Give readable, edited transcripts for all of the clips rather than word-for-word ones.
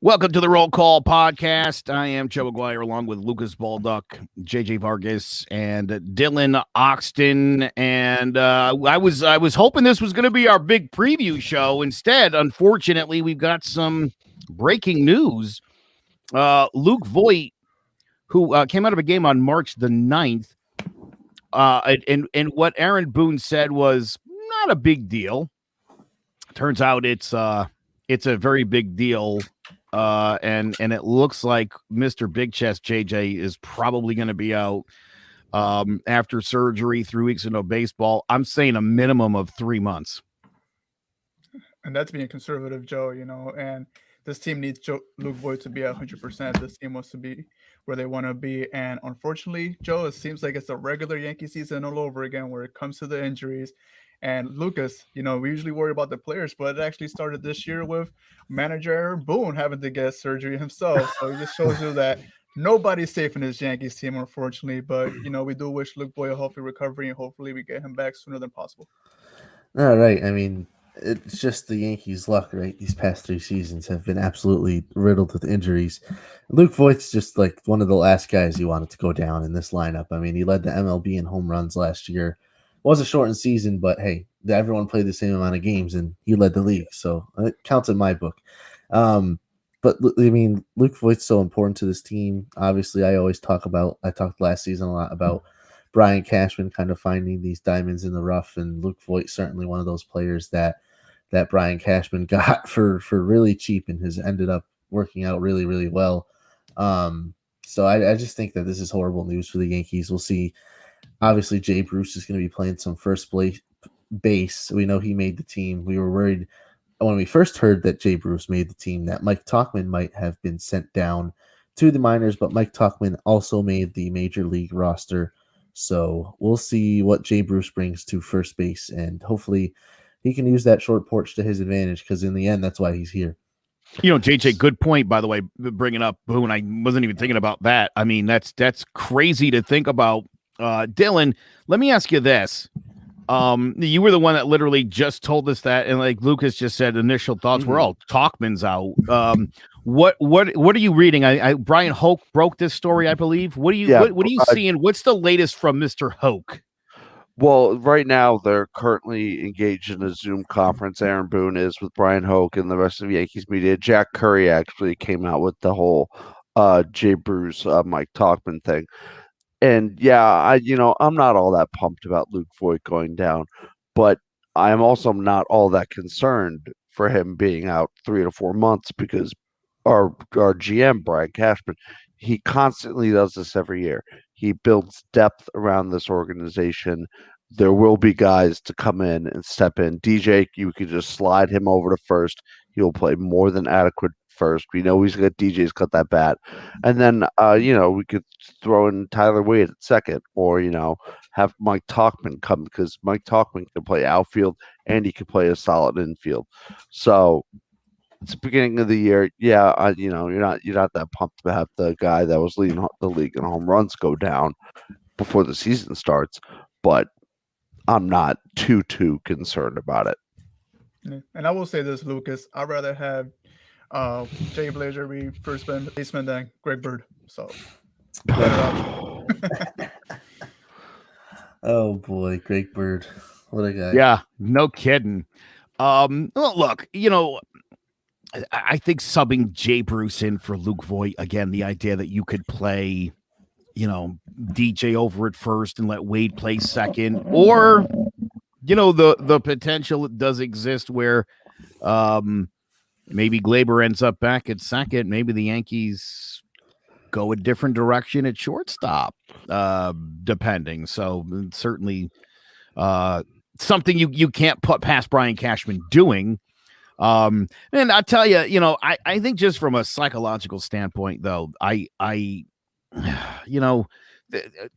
Welcome to the Roll Call Podcast. I am Joe McGuire along with Lucas Balduck, JJ Vargas, and Dylan Oxton. And I was hoping this was going to be our big preview show. Instead, unfortunately, we've got some breaking news. Luke Voigt, who came out of a game on March the 9th, and what Aaron Boone said was not a big deal. Turns out it's a very big deal. And it looks like Mr. Big Chest JJ is probably going to be out after surgery, 3 weeks of no baseball. I'm saying a minimum of 3 months. And that's being conservative, Joe, and this team needs Luke Voigt to be at 100%. This team wants to be where they want to be. And unfortunately, Joe, it seems like it's a regular Yankee season all over again where it comes to the injuries. And Lucas, we usually worry about the players, but it actually started this year with manager Aaron Boone having to get surgery himself. So it just shows you that nobody's safe in this Yankees team, unfortunately. But, we do wish Luke Voigt a healthy recovery, and hopefully we get him back sooner than possible. All right. I mean, it's just the Yankees' luck, right? These past 3 seasons have been absolutely riddled with injuries. Luke Voigt's just like one of the last guys you wanted to go down in this lineup. I mean, he led the MLB in home runs last year. It was a shortened season, but hey, everyone played the same amount of games, and he led the league, so it counts in my book. But I mean, Luke Voigt's so important to this team. Obviously, I talked last season a lot about Brian Cashman kind of finding these diamonds in the rough, and Luke Voigt certainly one of those players that Brian Cashman got for really cheap and has ended up working out really, really well. So I just think that this is horrible news for the Yankees. We'll see. Obviously, Jay Bruce is going to be playing some first base. We know he made the team. We were worried when we first heard that Jay Bruce made the team that Mike Tauchman might have been sent down to the minors, but Mike Tauchman also made the major league roster. So we'll see what Jay Bruce brings to first base, and hopefully he can use that short porch to his advantage, because in the end, that's why he's here. JJ, good point, by the way, bringing up Boone. I wasn't even thinking about that. I mean, that's crazy to think about. Dylan, let me ask you this. You were the one that literally just told us that, and like Lucas just said, initial thoughts were all Tauchman's out. What are you reading? Brian Hoke broke this story, I believe. What are you seeing? What's the latest from Mr. Hoke? Well, right now they're currently engaged in a Zoom conference. Aaron Boone is with Brian Hoke and the rest of the Yankees media. Jack Curry actually came out with the whole Jay Bruce, Mike Tauchman thing. And yeah, I'm not all that pumped about Luke Voigt going down, but I am also not all that concerned for him being out 3 to 4 months, because our GM, Brian Cashman, he constantly does this every year. He builds depth around this organization. There will be guys to come in and step in. DJ, you could just slide him over to first. He'll play more than adequate first. We know DJ's got that bat. And then, we could throw in Tyler Wade at second, or, have Mike Tauchman come, because Mike Tauchman can play outfield and he can play a solid infield. So it's the beginning of the year. Yeah, you're not that pumped to have the guy that was leading the league in home runs go down before the season starts, but I'm not too concerned about it. And I will say this, Lucas, I'd rather have Jay Blazer be first baseman than Greg Bird. So Oh boy, Greg Bird. What a guy. Yeah, no kidding. Look, I think subbing Jay Bruce in for Luke Voigt, again, the idea that you could play, DJ over at first and let Wade play second, or, the potential does exist where maybe Glaber ends up back at second. Maybe the Yankees go a different direction at shortstop, depending. So certainly something you can't put past Brian Cashman doing. And I'll tell you, I think just from a psychological standpoint, though,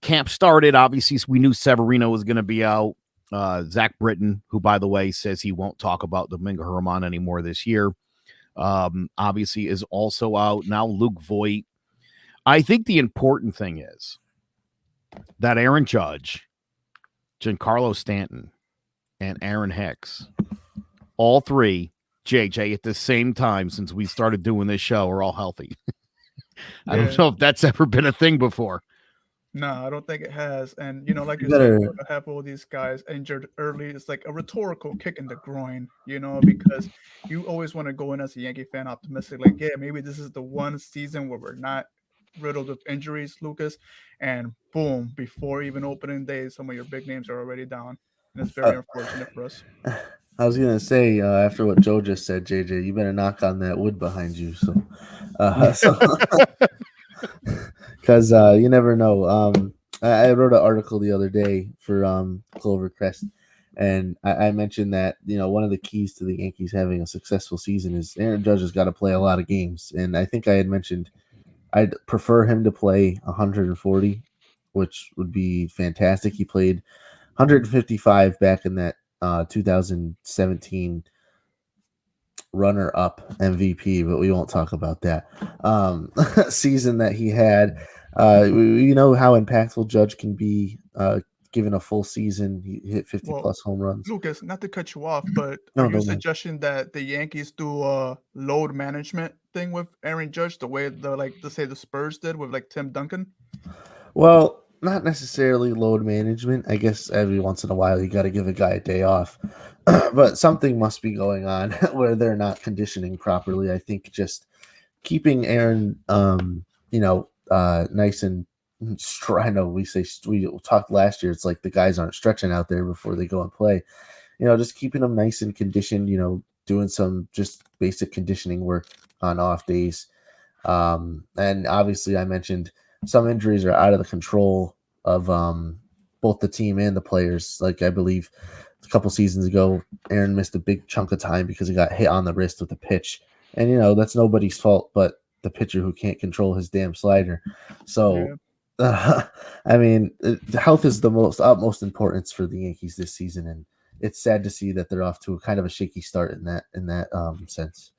camp started. Obviously, we knew Severino was going to be out. Zach Britton, who, by the way, says he won't talk about Domingo German anymore this year, obviously is also out. Now Luke Voigt. I think the important thing is that Aaron Judge, Giancarlo Stanton, and Aaron Hicks, all three JJ, at the same time since we started doing this show, are all healthy. I don't Yeah. know if that's ever been a thing before. No, I don't think it has. And like You you said, better. to have all these guys injured early is like a rhetorical kick in the groin, because you always want to go in as a Yankee fan optimistic, like, yeah, maybe this is the one season where we're not riddled with injuries, Lucas. And boom, before even opening day, some of your big names are already down. And it's very Uh, unfortunate for us. I was gonna say after what Joe just said, JJ, you better knock on that wood behind you. So because you never know. I wrote an article the other day for Clovercrest, and I mentioned that one of the keys to the Yankees having a successful season is Aaron Judge has got to play a lot of games, and I think I had mentioned I'd prefer him to play 140, which would be fantastic. He played 155 back in that 2017 runner-up MVP, but we won't talk about that season that he had. You know how impactful Judge can be given a full season. He hit 50 Well, plus home runs. Lucas, not to cut you off, but are No, you no, man. suggesting that the Yankees do a load management thing with Aaron Judge the way the Spurs did with like Tim Duncan? Well, not necessarily load management. I guess every once in a while you got to give a guy a day off, but something must be going on where they're not conditioning properly. I think just keeping Aaron, nice and I know we talked last year. It's like the guys aren't stretching out there before they go and play. Just keeping them nice and conditioned. Doing some just basic conditioning work on off days. And obviously, I mentioned some injuries are out of the control of both the team and the players. Like I believe a couple seasons ago, Aaron missed a big chunk of time because he got hit on the wrist with a pitch. And, that's nobody's fault but the pitcher who can't control his damn slider. So, Yeah. I mean, health is the utmost importance for the Yankees this season. And it's sad to see that they're off to a kind of a shaky start in that sense.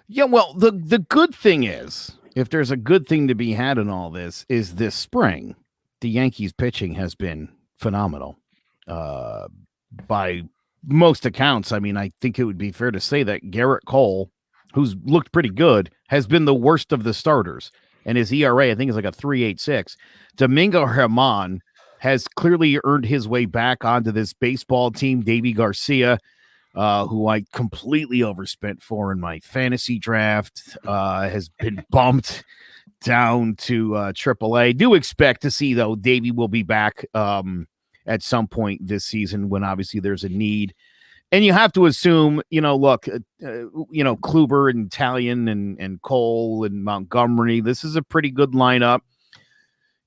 Yeah, well, the good thing is, if there's a good thing to be had in all this, is this spring, the Yankees pitching has been phenomenal. By most accounts, I mean, I think it would be fair to say that Garrett Cole, who's looked pretty good, has been the worst of the starters. And his ERA, I think, is like a 3.86. Domingo German has clearly earned his way back onto this baseball team. Deivi Garcia, who I completely overspent for in my fantasy draft, has been bumped down to AAA. Do expect to see, though, Davey will be back at some point this season when obviously there's a need. And you have to assume, look, Kluber and Italian and Cole and Montgomery, this is a pretty good lineup.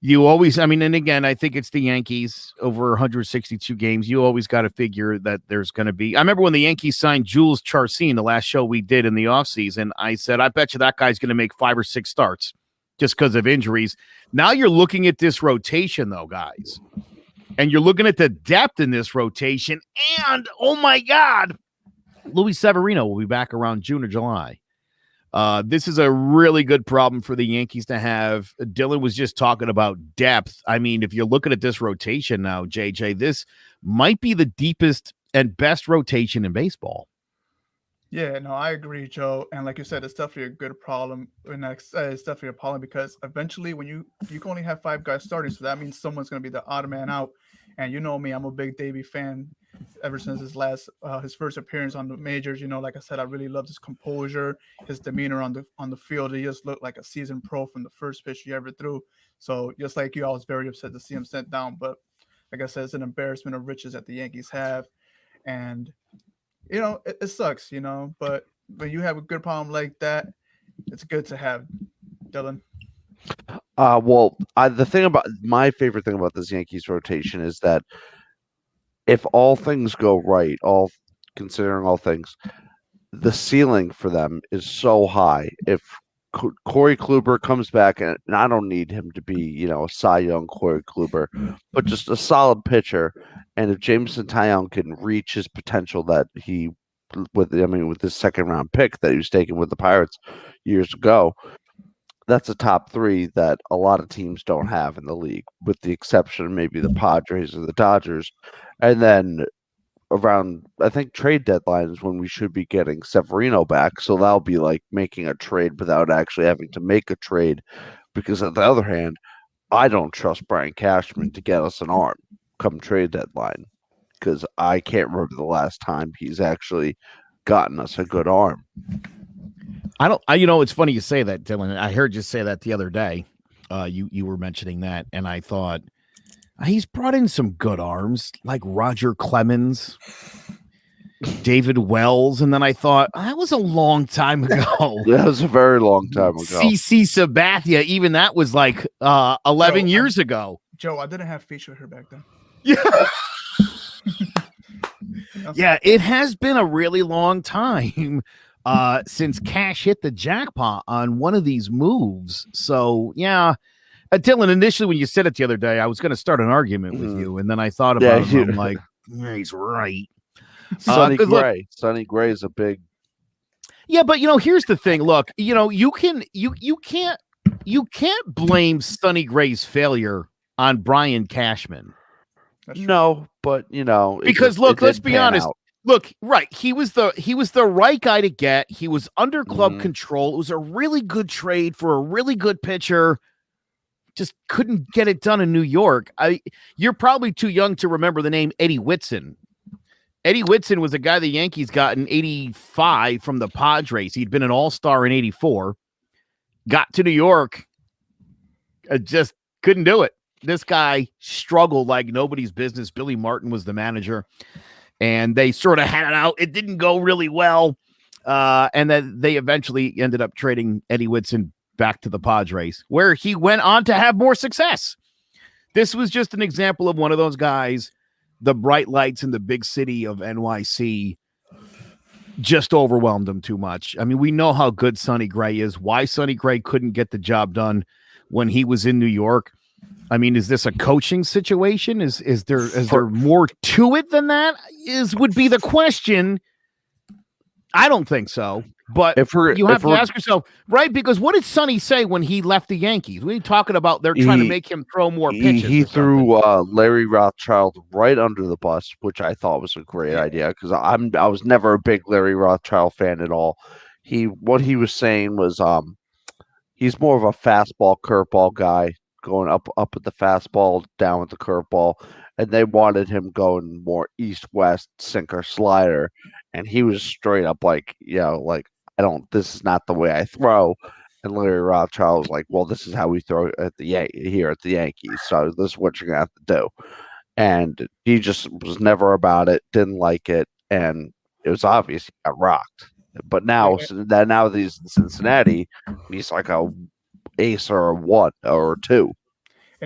You always, and again, I think it's the Yankees over 162 games. You always got to figure that there's going to be. I remember when the Yankees signed Jules Charcine, the last show we did in the offseason, I said, I bet you that guy's going to make 5 or 6 starts just because of injuries. Now you're looking at this rotation, though, guys, and you're looking at the depth in this rotation. And, oh, my God, Luis Severino will be back around June or July. This is a really good problem for the Yankees to have. Dylan was just talking about depth. I mean, if you're looking at this rotation now, JJ, this might be the deepest and best rotation in baseball. Yeah, no, I agree, Joe. And like you said, it's definitely a good problem. And it's definitely a problem because eventually when you can only have 5 guys starting, so that means someone's going to be the odd man out. And you know me, I'm a big Deivi fan ever since his first appearance on the majors. Like I said, I really loved his composure, his demeanor on the field. He just looked like a seasoned pro from the first pitch he ever threw. So just like you, I was very upset to see him sent down. But like I said, it's an embarrassment of riches that the Yankees have. And it sucks, but when you have a good problem like that, it's good to have. Dylan. My favorite thing about this Yankees rotation is that if all things go right, considering all things, the ceiling for them is so high. If Corey Kluber comes back, and I don't need him to be, a Cy Young Corey Kluber, but just a solid pitcher, and if Jameson Taillon can reach his potential that he with this second round pick that he was taken with the Pirates years ago, that's a top 3 that a lot of teams don't have in the league, with the exception of maybe the Padres or the Dodgers. And then around, I think, trade deadline is when we should be getting Severino back. So that'll be like making a trade without actually having to make a trade. Because on the other hand, I don't trust Brian Cashman to get us an arm come trade deadline. Because I can't remember the last time he's actually gotten us a good arm. It's funny you say that, Dylan. I heard you say that the other day. You were mentioning that, and I thought he's brought in some good arms like Roger Clemens, David Wells, and then I thought that was a long time ago. That was a very long time ago. CC Sabathia, even that was like 11 years ago. Joe, I didn't have facial hair back then. Yeah. Yeah, it has been a really long time since Cash hit the jackpot on one of these moves. So, yeah. Dylan, initially when you said it the other day, I was going to start an argument with you, and then I thought about it, and I'm like, he's right. Sonny Gray is a big... Yeah, but, here's the thing. Look, you can't blame Sonny Gray's failure on Brian Cashman. No, but because look, let's be honest. Look, right. He was the right guy to get. He was under club control. It was a really good trade for a really good pitcher. Just couldn't get it done in New York. You're probably too young to remember the name Eddie Whitson. Eddie Whitson was a guy the Yankees got in 85 from the Padres. He'd been an all-star in 84. Got to New York. Just couldn't do it. This guy struggled like nobody's business. Billy Martin was the manager, and they sort of had it out. It didn't go really well, and then they eventually ended up trading Eddie Whitson back to the Padres, where he went on to have more success. This was just an example of one of those guys, the bright lights in the big city of NYC just overwhelmed him too much. I mean, we know how good Sonny Gray is, why Sonny Gray couldn't get the job done when he was in New York. I mean, is this a coaching situation? Is there more to it than that? Would be the question. I don't think so. But you have to ask yourself, right? Because what did Sonny say when he left the Yankees? We talking about they're trying to make him throw more pitches. He threw Larry Rothschild right under the bus, which I thought was a great idea because I was never a big Larry Rothschild fan at all. What he was saying was he's more of a fastball curveball guy, going up at the fastball, down with the curveball, and they wanted him going more east-west sinker slider, and he was straight up like this is not the way I throw. And Larry Rothschild was like, well, this is how we throw at here at the Yankees, so this is what you're gonna have to do. And he just was never about it, didn't like it, and it was obvious he got rocked. But now that he's in Cincinnati, he's like a ace or a one or a two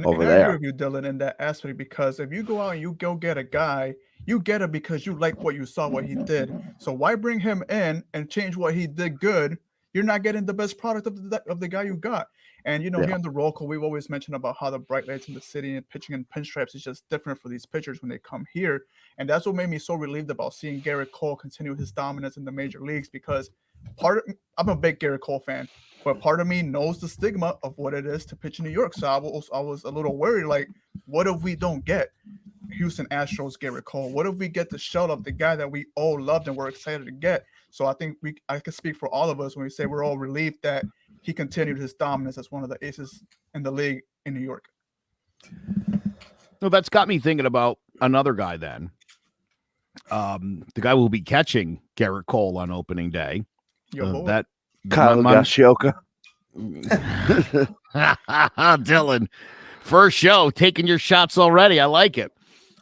over I there. agree with you, Dylan, in that aspect, because if you go out and you go get a guy, you get it because you like what you saw, what he did. So why bring him in and change what he did good? You're not getting the best product of the guy you got. And here in the roll call, we've always mentioned about how the bright lights in the city and pitching in pinstripes is just different for these pitchers when they come here. And that's what made me so relieved about seeing Garrett Cole continue his dominance in the major leagues, because I'm a big Garrett Cole fan, but part of me knows the stigma of what it is to pitch in New York. So I was a little worried, like, what if we don't get Houston Astros Garrett Cole? What if we get the shell of the guy that we all loved and were excited to get? So I think I can speak for all of us when we say we're all relieved that he continued his dominance as one of the aces in the league in New York. Well, that's got me thinking about another guy then. The guy who will be catching Garrett Cole on opening day. Kyle Gashioka. Dylan, first show, taking your shots already. I like it.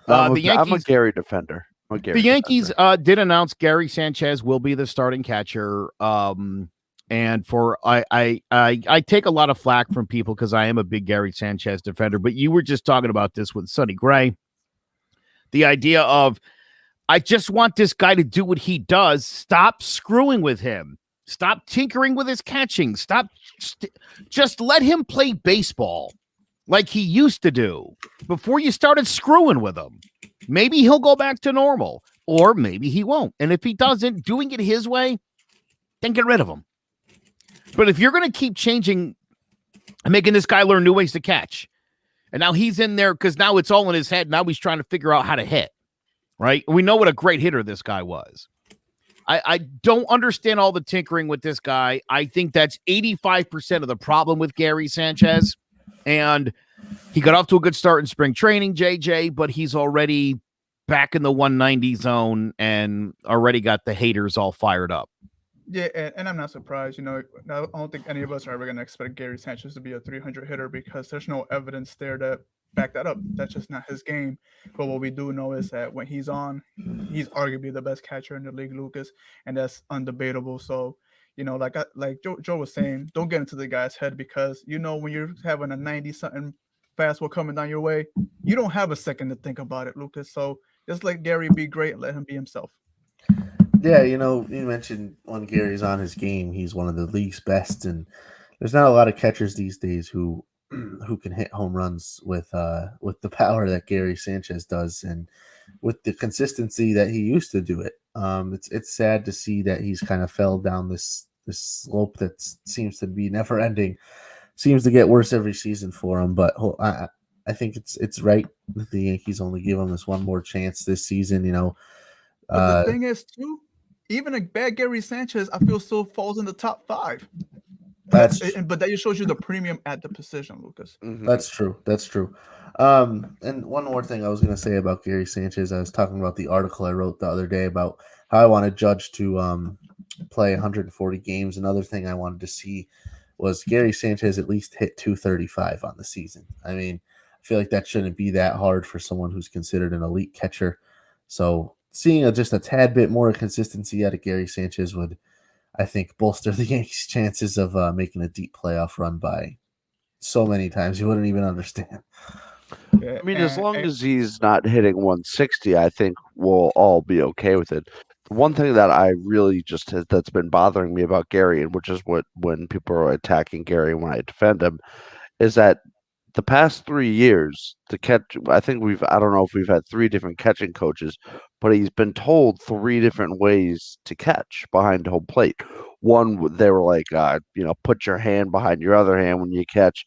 I'm a Gary defender. The Yankees did announce Gary Sanchez will be the starting catcher. And I take a lot of flack from people because I am a big Gary Sanchez defender. But you were just talking about this with Sonny Gray. The idea of, I just want this guy to do what he does. Stop screwing with him. Stop tinkering with his catching. Just let him play baseball like he used to do before you started screwing with him. Maybe he'll go back to normal, or maybe he won't. And if he doesn't, doing it his way, then get rid of him. But if you're going to keep changing and making this guy learn new ways to catch, and now he's in there because now it's all in his head. Now he's trying to figure out how to hit. right? We know what a great hitter this guy was. I don't understand all the tinkering with this guy. I think that's 85% of the problem with Gary Sanchez. And he got off to a good start in spring training, JJ, but he's already back in the 190 zone and already got the haters all fired up. Yeah, and I'm not surprised. I don't think any of us are ever going to expect Gary Sanchez to be a 300 hitter because there's no evidence there to back that up. That's just not his game. But what we do know is that when he's on, he's arguably the best catcher in the league, Lucas, and that's undebatable. So, like Joe was saying, don't get into the guy's head because, when you're having a 90-something fastball coming down your way, you don't have a second to think about it, Lucas. So just let Gary be great and let him be himself. Yeah, you mentioned when Gary's on his game, he's one of the league's best, and there's not a lot of catchers these days who can hit home runs with the power that Gary Sanchez does, and with the consistency that he used to do it. It's sad to see that he's kind of fell down this slope that seems to be never ending. Seems to get worse every season for him, but I think it's right that the Yankees only give him this one more chance this season. But the thing is, too, even a bad Gary Sanchez, I feel still falls in the top 5. But that just shows you the premium at the position, Lucas. Mm-hmm. That's true. And one more thing I was going to say about Gary Sanchez, I was talking about the article I wrote the other day about how I wanted Judge to play 140 games. Another thing I wanted to see was Gary Sanchez at least hit 235 on the season. I mean, I feel like that shouldn't be that hard for someone who's considered an elite catcher. So seeing just a tad bit more consistency out of Gary Sanchez would, I think, bolster the Yankees' chances of making a deep playoff run by so many times you wouldn't even understand. I mean, as long as he's not hitting 160, I think we'll all be okay with it. One thing that I really that's been bothering me about Gary, and which is when people are attacking Gary when I defend him, is that the past 3 years, I don't know if we've had 3 different catching coaches, but he's been told 3 different ways to catch behind home plate. One, they were like, put your hand behind your other hand when you catch,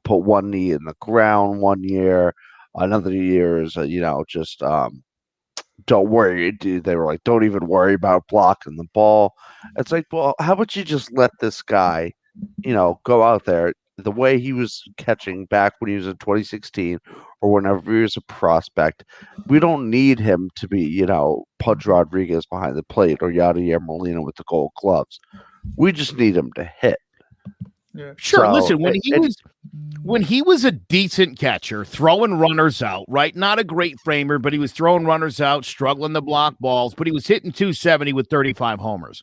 put one knee in the ground 1 year. Another year is, don't worry. They were like, don't even worry about blocking the ball. It's like, well, how about you just let this guy, go out there the way he was catching back when he was in 2016 or whenever he was a prospect. We don't need him to be, Pudge Rodriguez behind the plate or Yadier Molina with the gold gloves. We just need him to hit. Yeah. Sure. So, listen, when he was a decent catcher, throwing runners out, right? Not a great framer, but he was throwing runners out, struggling to block balls, but he was hitting 270 with 35 homers.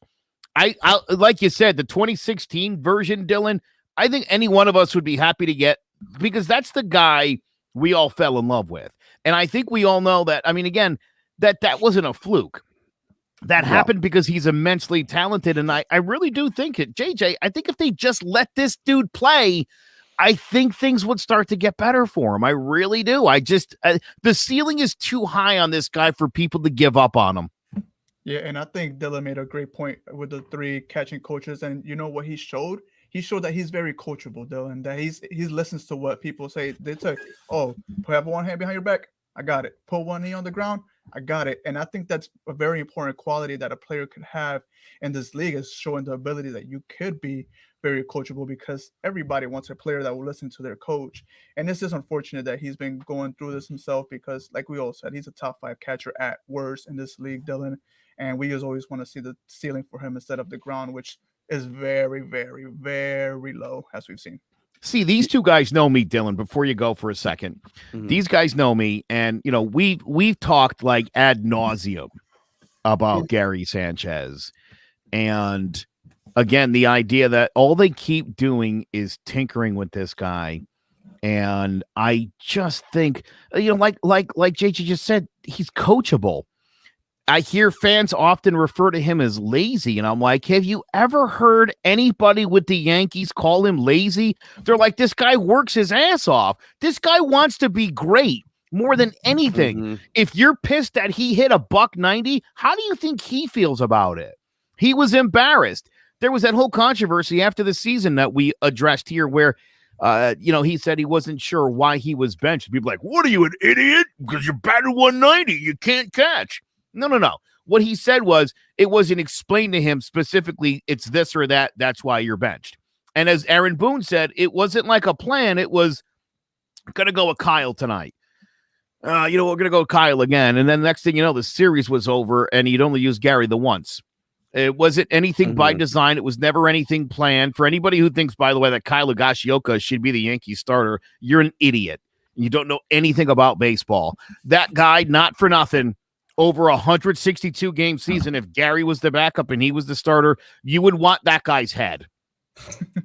I like you said, the 2016 version, Dylan, I think any one of us would be happy to get, because that's the guy we all fell in love with. And I think we all know that. I mean, again, that wasn't a fluke. That happened because he's immensely talented. And I really do think it, JJ, I think if they just let this dude play, I think things would start to get better for him. I really do. The ceiling is too high on this guy for people to give up on him. Yeah, and I think Dylan made a great point with the 3 catching coaches. And you know what he showed? He showed that he's very coachable, Dylan, that he listens to what people say. They say, oh, have one hand behind your back. I got it. Put one knee on the ground. I got it. And I think that's a very important quality that a player could have in this league, is showing the ability that you could be very coachable, because everybody wants a player that will listen to their coach. And it's just unfortunate that he's been going through this himself, because like we all said, he's a top 5 catcher at worst in this league, Dylan. And we just always want to see the ceiling for him instead of the ground, which is very, very, very low, as we've seen. See, these 2 guys know me, Dylan, before you go for a second. Mm-hmm. These guys know me, and, we've talked like ad nauseum about Gary Sanchez. And, again, the idea that all they keep doing is tinkering with this guy. And I just think, like JJ just said, he's coachable. I hear fans often refer to him as lazy, and I'm like, have you ever heard anybody with the Yankees call him lazy? They're like, this guy works his ass off. This guy wants to be great more than anything. Mm-hmm. If you're pissed that he hit a $190, how do you think he feels about it? He was embarrassed. There was that whole controversy after the season that we addressed here where He said he wasn't sure why he was benched. People like, what are you, an idiot? Because you're batting 190, you can't catch. No. What he said was it wasn't explained to him specifically. It's this or that. That's why you're benched. And as Aaron Boone said, it wasn't like a plan. It was going to go with Kyle tonight. We're going to go with Kyle again. And then next thing you know, the series was over and he'd only used Gary the once. It wasn't anything by design. It was never anything planned. For anybody who thinks, by the way, that Kyle Higashioka should be the Yankees starter, you're an idiot. You don't know anything about baseball. That guy, not for nothing, over a 162-game season, if Gary was the backup and he was the starter, you would want that guy's head.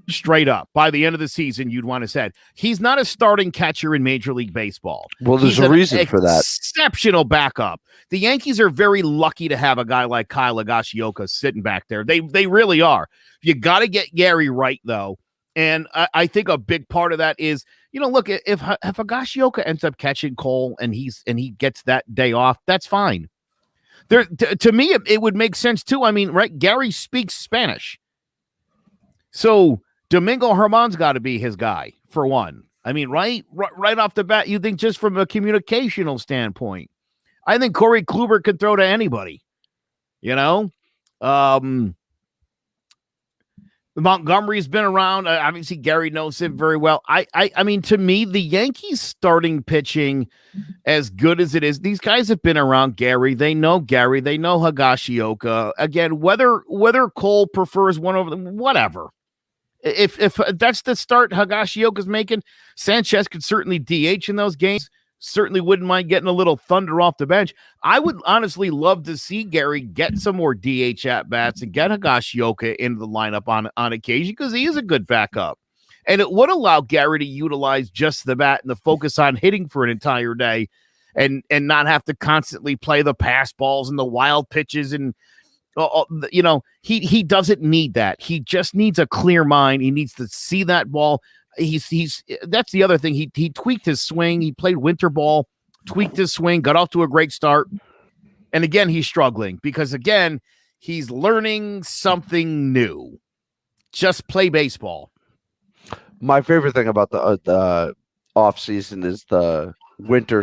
Straight up. By the end of the season, you'd want his head. He's not a starting catcher in Major League Baseball. Well, there's a reason for that. Exceptional backup. The Yankees are very lucky to have a guy like Kyle Higashioka sitting back there. They really are. You got to get Gary right, though. And I think a big part of that is, look, if Higashioka ends up catching Cole and he gets that day off, that's fine. To me, it would make sense, too. I mean, right? Gary speaks Spanish. So Domingo German's got to be his guy for one. I mean, right off the bat, you think just from a communicational standpoint, I think Corey Kluber could throw to anybody, Montgomery's been around. Obviously Gary knows him very well. I mean, to me, the Yankees starting pitching, as good as it is, these guys have been around Gary. They know Higashioka. Again, whether Cole prefers one over them, whatever. If that's the start Higashioka's making, Sanchez could certainly DH in those games. Certainly wouldn't mind getting a little thunder off the bench. I would honestly love to see Gary get some more DH at-bats and get Higashioka into the lineup on occasion because he is a good backup. And it would allow Gary to utilize just the bat and the focus on hitting for an entire day and not have to constantly play the pass balls and the wild pitches and he doesn't need that. He just needs a clear mind. He needs to see that ball. That's the other thing. He tweaked his swing. He played winter ball, tweaked his swing, got off to a great start. And again, he's struggling because again, he's learning something new. Just play baseball. My favorite thing about the off season is the winter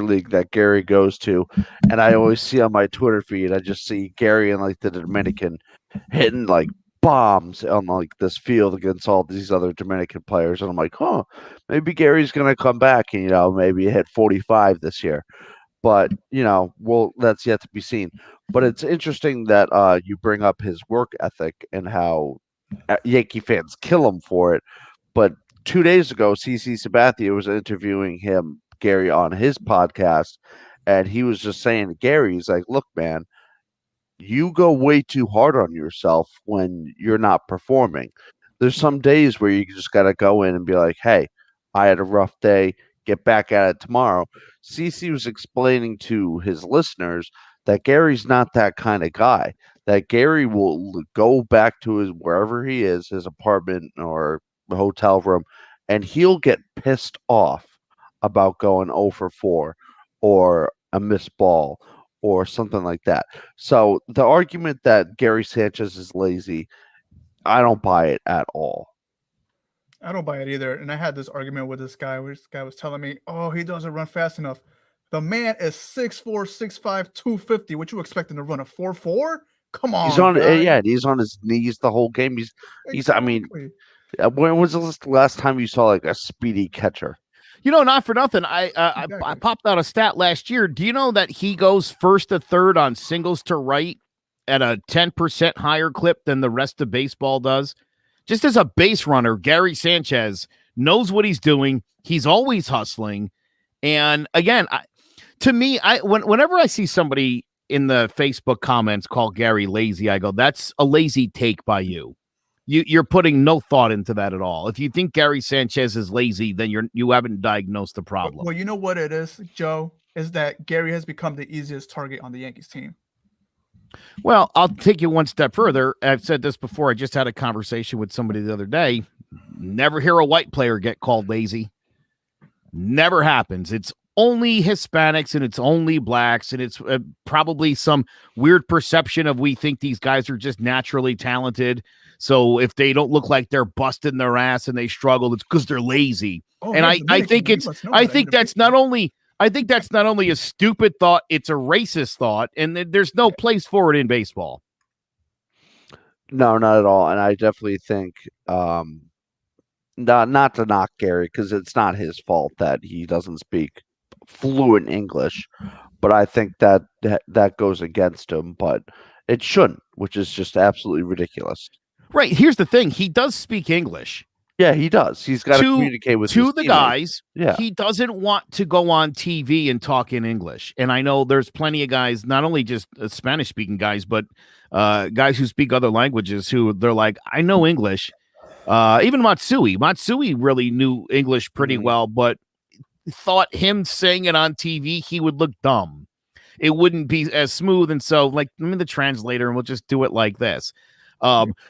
league that Gary goes to, and I always see on my Twitter feed, I just see Gary and like the Dominican hitting like bombs on like this field against all these other Dominican players, and I'm like, maybe Gary's gonna come back and maybe hit 45 this year, but that's yet to be seen. But it's interesting that you bring up his work ethic and how Yankee fans kill him for it. But 2 days ago, CC Sabathia was interviewing Gary on his podcast, and he was just saying to Gary, he's like, look, man, you go way too hard on yourself when you're not performing. There's some days where you just got to go in and be like, hey, I had a rough day, get back at it tomorrow. CC was explaining to his listeners that Gary's not that kind of guy, that Gary will go back to wherever he is, his apartment or hotel room, and he'll get pissed off about going 0 for 4 or a missed ball or something like that. So the argument that Gary Sanchez is lazy, I don't buy it at all. I don't buy it either. And I had this argument with this guy where this guy was telling me, he doesn't run fast enough. The man is 6'4", 6'5", 250. What you expecting to run a 4.4? Come on. He's on he's on his knees the whole game. He's I mean, when was the last time you saw like a speedy catcher? Not for nothing. I popped out a stat last year. Do you know that he goes first to third on singles to right at a 10% higher clip than the rest of baseball does? Just as a base runner, Gary Sanchez knows what he's doing. He's always hustling. And again, whenever I see somebody in the Facebook comments call Gary lazy, I go, that's a lazy take by you. You're putting no thought into that at all. If you think Gary Sanchez is lazy, then you haven't diagnosed the problem. Well, you know what it is, Joe, is that Gary has become the easiest target on the Yankees team. Well, I'll take you one step further. I've said this before. I just had a conversation with somebody the other day. Never hear a white player get called lazy. Never happens. It's only Hispanics and it's only blacks and it's probably some weird perception of we think these guys are just naturally talented. So if they don't look like they're busting their ass and they struggle, it's because they're lazy. Oh, And yeah, Dominican, I think that's not only a stupid thought, it's a racist thought, and there's no place for it in baseball. No, not at all. And I definitely think not to knock Gary, because it's not his fault that he doesn't speak fluent English, but I think that goes against him, but it shouldn't, which is just absolutely ridiculous. Right. Here's the thing. He does speak English. Yeah, he does. He's got to communicate with the teammates. guys. Yeah. He doesn't want to go on TV and talk in English. And I know there's plenty of guys, not only just Spanish speaking guys, but guys who speak other languages who they're like, I know English. Even Matsui really knew English pretty well, but thought him saying it on TV, he would look dumb. It wouldn't be as smooth. And so, like, I'm in the translator and we'll just do it like this.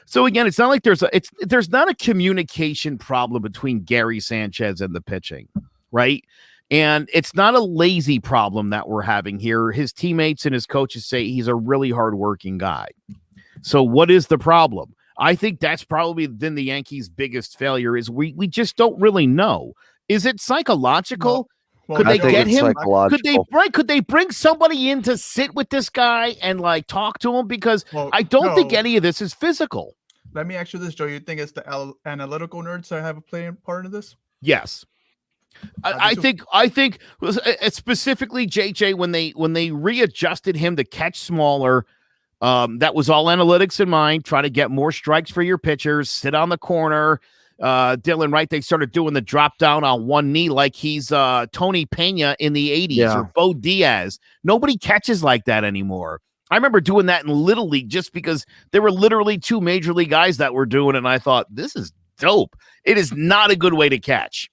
So again, it's not like there's not a communication problem between Gary Sanchez and the pitching, right? And it's not a lazy problem that we're having here. His teammates and his coaches say he's a really hardworking guy. So what is the problem? I think that's probably been the Yankees' biggest failure is we just don't really know. Is it psychological? Could they get him? Could they bring somebody in to sit with this guy and like talk to him? Because I don't think any of this is physical. Let me ask you this, Joe. You think it's the analytical nerds that have a playing part of this? Yes. I think specifically JJ when they readjusted him to catch smaller, that was all analytics in mind. Try to get more strikes for your pitchers. Sit on the corner. Dylan, right? They started doing the drop down on one knee like he's Tony Pena in the 80s or Bo Diaz. Nobody catches like that anymore. I remember doing that in Little League just because there were literally two major league guys that were doing it, and I thought, this is dope. It is not a good way to catch.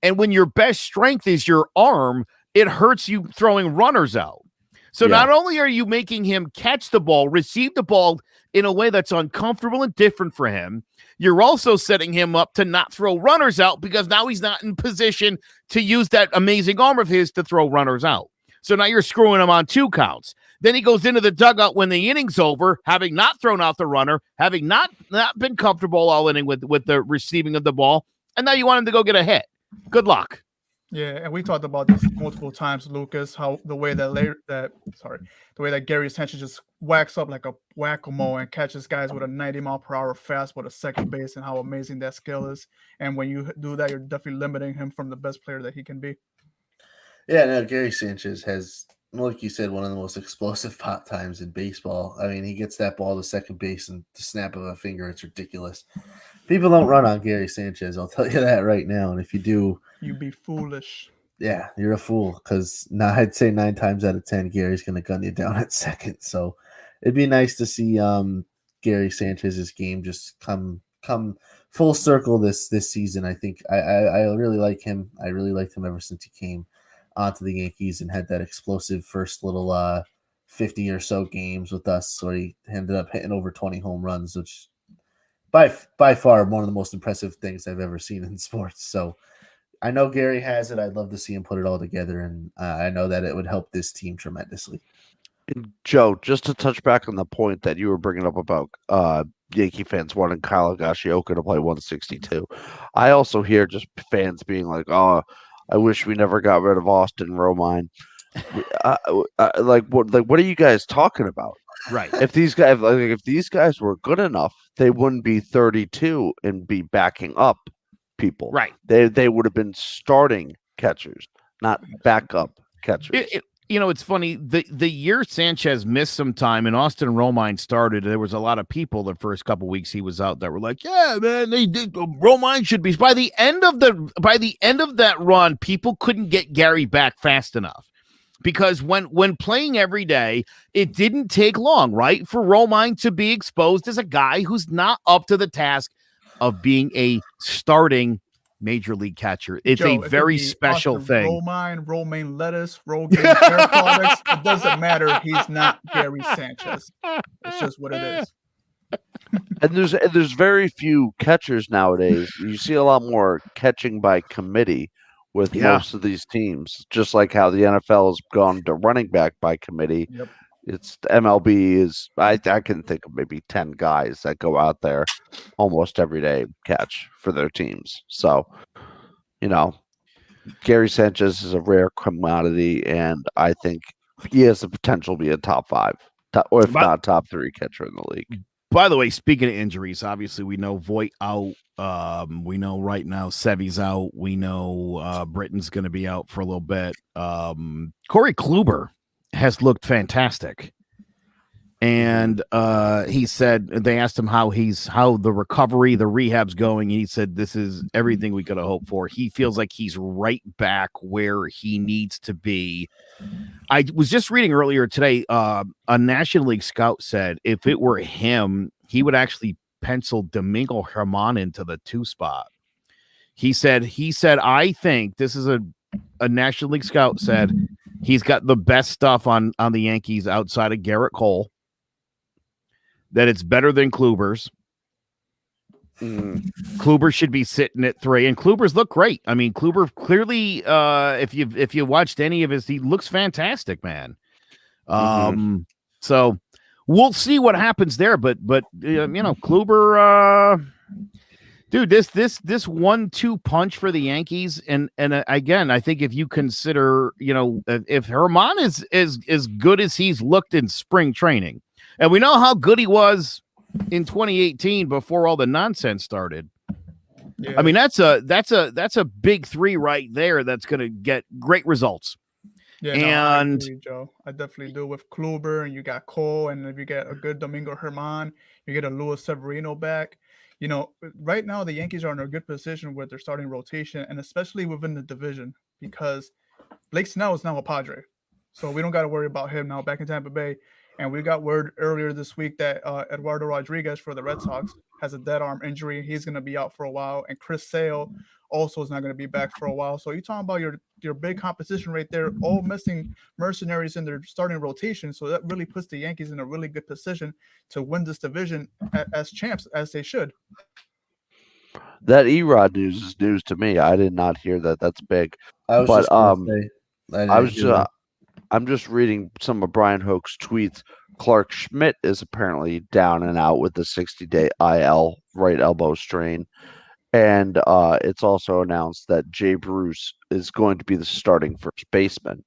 And when your best strength is your arm, it hurts you throwing runners out. So not only are you making him catch the ball, receive the ball in a way that's uncomfortable and different for him, you're also setting him up to not throw runners out because now he's not in position to use that amazing arm of his to throw runners out. So now you're screwing him on 2 counts. Then he goes into the dugout when the inning's over, having not thrown out the runner, having not been comfortable all inning with the receiving of the ball, and now you want him to go get a hit. Good luck. Yeah, and we talked about this multiple times, Lucas. How the way that Gary Sanchez just whacks up like a whack-a-mole and catches guys with a 90-mile-per-hour fastball at second base, and how amazing that skill is. And when you do that, you're definitely limiting him from the best player that he can be. Yeah, no, Gary Sanchez has, like you said, one of the most explosive pop times in baseball. I mean, he gets that ball to second base and the snap of a finger. It's ridiculous. People don't run on Gary Sanchez. I'll tell you that right now. And if you do, you'd be foolish. Yeah, you're a fool because now I'd say 9 times out of 10, Gary's going to gun you down at second. So it'd be nice to see Gary Sanchez's game just come full circle this season. I think I really like him. I really liked him ever since he came onto the Yankees and had that explosive first little 50 or so games with us where he ended up hitting over 20 home runs, which by far one of the most impressive things I've ever seen in sports. So I know Gary has it. I'd love to see him put it all together, and I know that it would help this team tremendously. And Joe, just to touch back on the point that you were bringing up about Yankee fans wanting Kyle Higashioka to play 162, I also hear just fans being like, "Oh, I wish we never got rid of Austin Romine." What are you guys talking about? Right. If these guys were good enough, they wouldn't be 32 and be backing up people. Right. They would have been starting catchers, not backup catchers. It's funny. The year Sanchez missed some time and Austin Romine started, there was a lot of people the first couple weeks he was out that were like, "Yeah, man, Romine should be." By the end of that run, people couldn't get Gary back fast enough. Because when playing every day, it didn't take long, right, for Romine to be exposed as a guy who's not up to the task of being a starting major league catcher. It's a very special thing. Romaine lettuce, Rogaine hair products. It doesn't matter. He's not Gary Sanchez. It's just what it is. And there's very few catchers nowadays. You see a lot more catching by committee, with Yeah. most of these teams, just like how the NFL has gone to running back by committee. Yep. It's the MLB is I can think of maybe 10 guys that go out there almost every day catch for their teams. So, you know, Gary Sanchez is a rare commodity, and I think he has the potential to be a top 5, or if But- not top 3 catcher in the league. By the way, speaking of injuries, obviously we know Voit out. We know right now Sevy's out. We know Britton's going to be out for a little bit. Corey Kluber has looked fantastic. And he said they asked him how the recovery, the rehab's going. And he said this is everything we could have hoped for. He feels like he's right back where he needs to be. I was just reading earlier today. A National League scout said if it were him, he would actually pencil Domingo German into the 2 spot. He said, I think this is a National League scout said he's got the best stuff on the Yankees outside of Garrett Cole. That it's better than Kluber's. Kluber should be sitting at 3, and Kluber's look great. I mean, Kluber clearly, if you watched any of his, he looks fantastic, man. So we'll see what happens there, but you know, Kluber, dude, this 1-2 punch for the Yankees, and again, I think if you consider, you know, if German is as good as he's looked in spring training. And we know how good he was in 2018 before all the nonsense started. Yeah. I mean, that's a big 3 right there. That's going to get great results. Yeah, and I agree, Joe. I definitely do with Kluber, and you got Cole, and if you get a good Domingo German, you get a Luis Severino back. You know, right now the Yankees are in a good position with their starting rotation, and especially within the division, because Blake Snell is now a Padre, so we don't got to worry about him now back in Tampa Bay. And we got word earlier this week that Eduardo Rodriguez for the Red Sox has a dead arm injury. He's going to be out for a while. And Chris Sale also is not going to be back for a while. So you're talking about your big competition right there, all missing mercenaries in their starting rotation. So that really puts the Yankees in a really good position to win this division as champs, as they should. That Erod news is news to me. I did not hear that. That's big. I was But, just gonna say, I'm just reading some of Brian Hoke's tweets. Clark Schmidt is apparently down and out with the 60-day IL right elbow strain. And it's also announced that Jay Bruce is going to be the starting first baseman.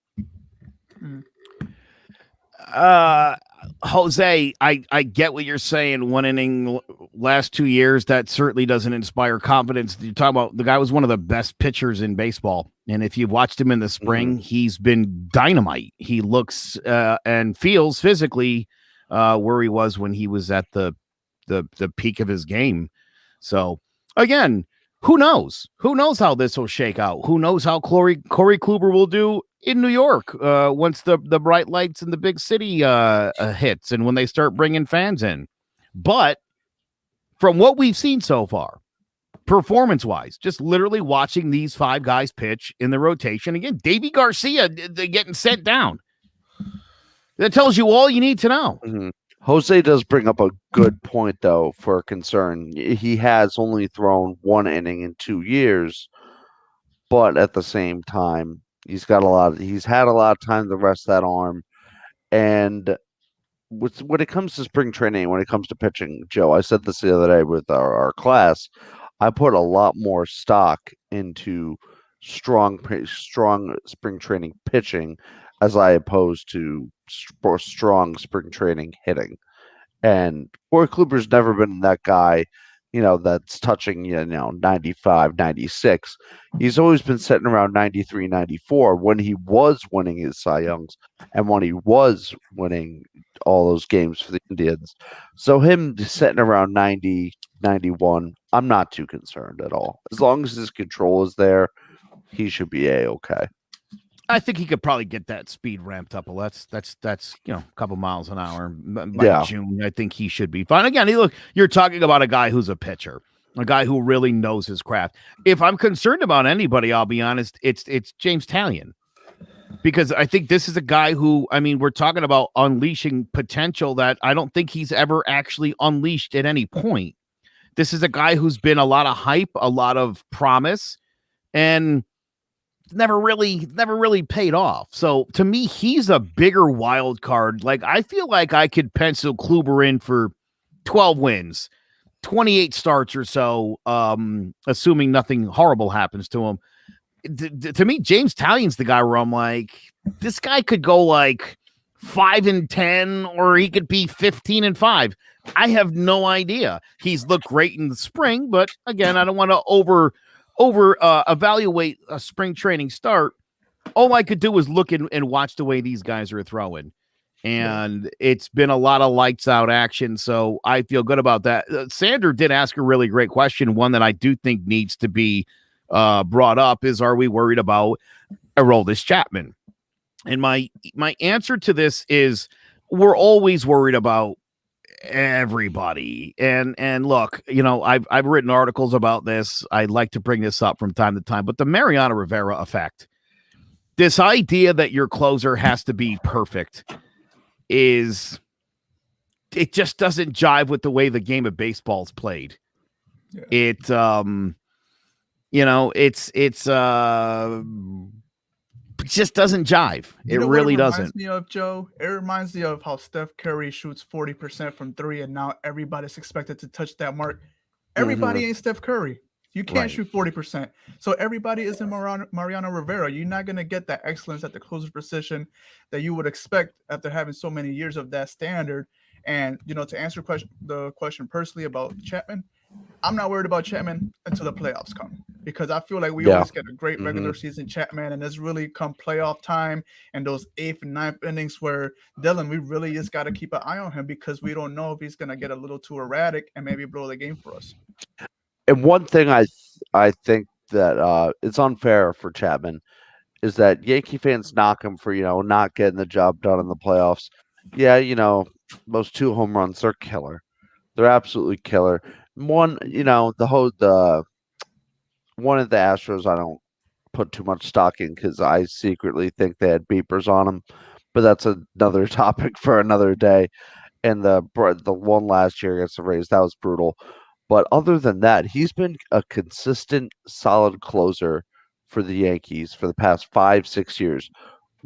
Jose, I get what you're saying. 1 inning last 2 years, that certainly doesn't inspire confidence. You're talking about the guy was one of the best pitchers in baseball. And if you've watched him in the spring, he's been dynamite. He looks and feels physically where he was when he was at the peak of his game. So again, who knows? Who knows how this will shake out? Who knows how Corey Kluber will do in New York once the bright lights in the big city hits and when they start bringing fans in. But from what we've seen so far, performance-wise, just literally watching these 5 guys pitch in the rotation. Again, Deivi Garcia, they're getting sent down. That tells you all you need to know. Jose does bring up a good point, though, for concern. He has only thrown 1 inning in 2 years, but at the same time, he's had a lot of time to rest that arm. And when it comes to spring training, when it comes to pitching, Joe, I said this the other day with our class, I put a lot more stock into strong spring training pitching as I opposed to strong spring training hitting. And Corey Kluber's never been that guy, you know, that's touching, 95, 96. He's always been sitting around 93, 94 when he was winning his Cy Youngs and when he was winning all those games for the Indians. So him sitting around 90, 91, I'm not too concerned at all. As long as his control is there, he should be A-okay. I think he could probably get that speed ramped up. Well, that's a couple miles an hour by June. I think he should be fine. Again, look, you're talking about a guy who's a pitcher, a guy who really knows his craft. If I'm concerned about anybody, I'll be honest, it's James Talion, because I think this is a guy who, I mean, we're talking about unleashing potential that I don't think he's ever actually unleashed at any point. This is a guy who's been a lot of hype, a lot of promise, and never really paid off. So to me, he's a bigger wild card. Like, I feel like I could pencil Kluber in for 12 wins, 28 starts or so, assuming nothing horrible happens to him. To me, James Tallion's the guy where I'm like, this guy could go like 5-10, or he could be 15-5. I have no idea. He's looked great in the spring, but again, I don't want to over evaluate a spring training start. All I could do was look and watch the way these guys are throwing. And it's been a lot of lights out action. So I feel good about that. Sander did ask a really great question. One that I do think needs to be brought up is, are we worried about Aroldis Chapman? And my answer to this is, we're always worried about everybody. And look, I've written articles about this. I'd like to bring this up from time to time, but the Mariano Rivera effect, this idea that your closer has to be perfect, it just doesn't jive with the way the game of baseball is played. Yeah. It just doesn't jive. It really doesn't. Reminds me of, Joe? It reminds me of how Steph Curry shoots 40% from 3, and now everybody's expected to touch that mark. Everybody ain't Steph Curry. You can't shoot 40%. So everybody is in Mariano Rivera. You're not going to get that excellence at the closer position that you would expect after having so many years of that standard. And, to answer the question personally about Chapman, I'm not worried about Chapman until the playoffs come, because I feel like we always get a great regular season Chapman, and it's really come playoff time and those 8th and 9th innings where Dylan, we really just got to keep an eye on him, because we don't know if he's going to get a little too erratic and maybe blow the game for us. And one thing I think that it's unfair for Chapman is that Yankee fans knock him for, not getting the job done in the playoffs. Yeah, those 2 home runs, they're killer. They're absolutely killer. One, one of the Astros, I don't put too much stock in because I secretly think they had beepers on them, but that's another topic for another day. And the one last year against the Rays, that was brutal. But other than that, he's been a consistent, solid closer for the Yankees for the past 5-6 years.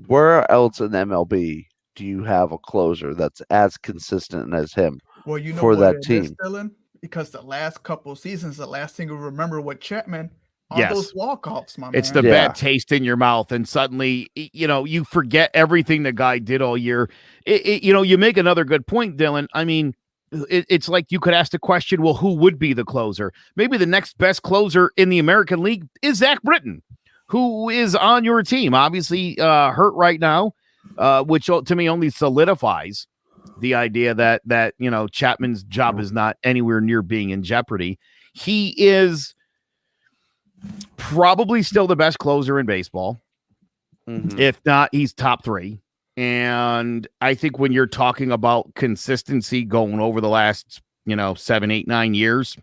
Where else in MLB do you have a closer that's as consistent as him? Well, for that team, Dylan, because the last couple of seasons, the last thing we remember with Chapman are those walk-offs, my man. It's the bad taste in your mouth, and suddenly, you forget everything the guy did all year. You make another good point, Dylan. I mean, it's like you could ask the question, well, who would be the closer? Maybe the next best closer in the American League is Zach Britton, who is on your team, obviously hurt right now, which to me only solidifies the idea that Chapman's job is not anywhere near being in jeopardy. He is probably still the best closer in baseball. If not, he's top 3. And I think when you're talking about consistency going over the last, 7, 8, 9 years,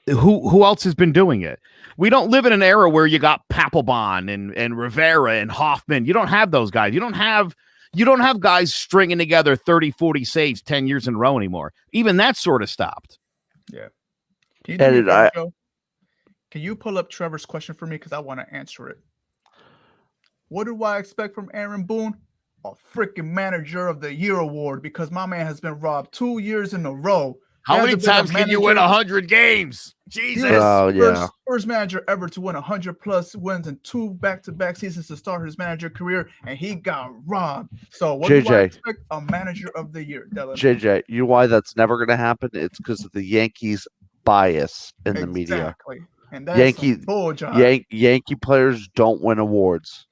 who else has been doing it? We don't live in an era where you got Papelbon and Rivera and Hoffman. You don't have those guys. You don't have guys stringing together 30, 40 saves 10 years in a row anymore. Even that sort of stopped. Yeah. Can you pull up Trevor's question for me? Because I want to answer it. What do I expect from Aaron Boone? A freaking Manager of the Year award, because my man has been robbed 2 years in a row. How many times can you win 100 games? Jesus. First manager ever to win 100+ wins in 2 back-to-back seasons to start his manager career, and he got robbed. So what do I expect? A Manager of the Year, Dylan. JJ, you know why that's never going to happen? It's because of the Yankees' bias in the media. Exactly. And that's Yankee players don't win awards.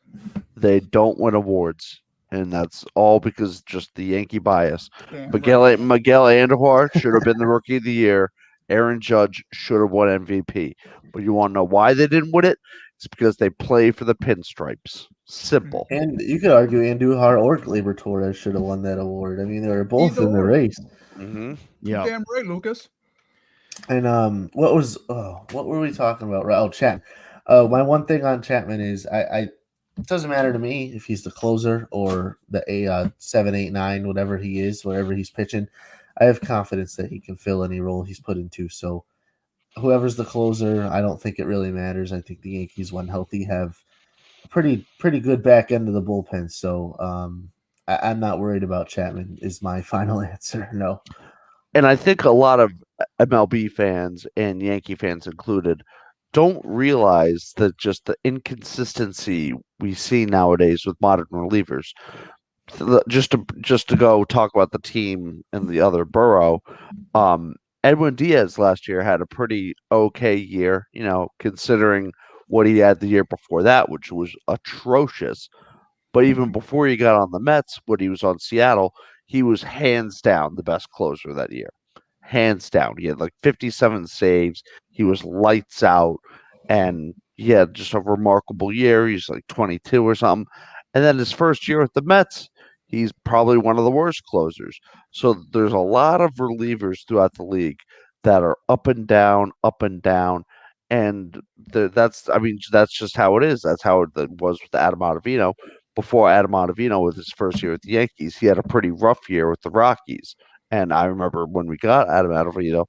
They don't win awards. And that's all because just the Yankee bias. Miguel Andujar should have been the Rookie of the Year. Aaron Judge should have won MVP. But you want to know why they didn't win it? It's because they play for the pinstripes. Simple. And you could argue Andujar or Gleyber Torres should have won that award. I mean, they were both in the race. Yeah, damn right, Lucas. And what were we talking about? Oh, Chapman. My one thing on Chapman is it doesn't matter to me if he's the closer or the 7, 8, 9, whatever he is, wherever he's pitching. I have confidence that he can fill any role he's put into. So whoever's the closer, I don't think it really matters. I think the Yankees, when healthy, have pretty good back end of the bullpen. So I'm not worried about Chapman. Is my final answer. No. And I think a lot of MLB fans and Yankee fans included don't realize that just the inconsistency we see nowadays with modern relievers. Just to go talk about the team and the other borough, um, Edwin Diaz last year had a pretty okay year, considering what he had the year before that, which was atrocious. But even before he got on the Mets, when he was on Seattle, he was hands down the best closer that year. Hands down. He had like 57 saves. He was lights out. And he had just a remarkable year. He's like 22 or something. And then his first year with the Mets, he's probably one of the worst closers. So there's a lot of relievers throughout the league that are up and down, up and down. And that's just how it is. That's how it was with Adam Ottavino before Adam Ottavino with his first year with the Yankees. He had a pretty rough year with the Rockies. And I remember when we got Adam Ottavino,